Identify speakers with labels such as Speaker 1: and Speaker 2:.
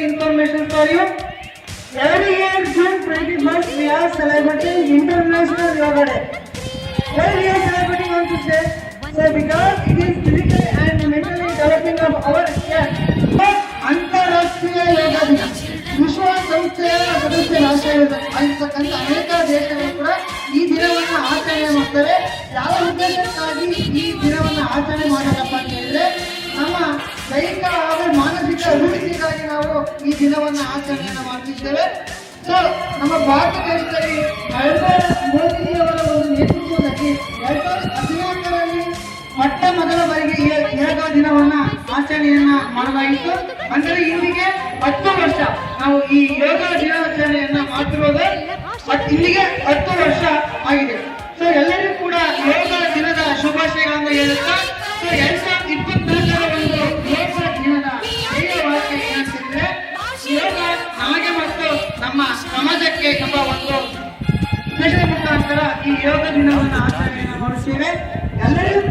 Speaker 1: information for you. Every year, June 21st, we are celebrating International Yoga Day. Why we are celebrating on this day? So because it is physically and mentally developing of our health. ಅಂತಾರಾಷ್ಟ್ರೀಯ ಯೋಗ ದಿನ ವಿಶ್ವಸಂಸ್ಥೆಯ ಸದಸ್ಯ ರಾಷ್ಟ್ರಗಳಿರ್ತಕ್ಕಂಥ ಅನೇಕ ದೇಶಗಳು ಕೂಡ ಈ ದಿನವನ್ನು ಆಚರಣೆ ಮಾಡ್ತಾರೆ. ಯಾವ ಉದ್ದೇಶಕ್ಕಾಗಿ ಈ ದಿನವನ್ನು ಆಚರಣೆ ಮಾಡೋದಪ್ಪ ಅಂತ ಹೇಳಿದ್ರೆ ನಮ್ಮ ದೈಹಿಕ ಹಾಗೂ ಮಾನಸಿಕ ಅಭಿವೃದ್ಧಿಗಾಗಿ ನಾವು ಈ ದಿನವನ್ನು ಆಚರಣೆಯನ್ನು ಮಾಡ್ತಿದ್ದೇವೆ. ಸೊ ನಮ್ಮ ಭಾರತ ದೇಶದಲ್ಲಿ ನರೇಂದ್ರ ಮೋದಿಯವರ ಒಂದು ನೇತೃತ್ವದಲ್ಲಿ 2014ರಲ್ಲಿ ಮೊಟ್ಟ ಮೊದಲ ಬಾರಿಗೆ ಯೋಗ ದಿನವನ್ನ ಆಚರಣೆಯನ್ನ ಮಾಡಲಾಗಿತ್ತು. ಅಂದರೆ ಇಲ್ಲಿಗೆ 10 ವರ್ಷ ನಾವು ಈ ಯೋಗ ದಿನಾಚರಣೆಯನ್ನ ಮಾಡ್ತಿರೋದು. ಇಲ್ಲಿಗೆ 10 ವರ್ಷ ಆಗಿದೆ. ಸೊ ಎಲ್ಲರಿಗೂ ಕೂಡ ಯೋಗ ದಿನದ ಶುಭಾಶಯಗಳನ್ನು ಹೇಳುತ್ತಾ, ಸೊ 2024ರ ಒಂದು ಯೋಗ ದಿನದ ವಾಕ್ಯ ಏನಂತಂದ್ರೆ, ಯೋಗ ನಮಗೆ ಮತ್ತು ನಮ್ಮ ಸಮಾಜಕ್ಕೆ ಎಂಬ ಒಂದು ಉದ್ದೇಶದ ಮುಖಾಂತರ ಈ ಯೋಗ ದಿನವನ್ನು ಆಚರಣೆಯನ್ನು ಮಾಡುತ್ತೇವೆ. ಎಲ್ಲರಿಗೂ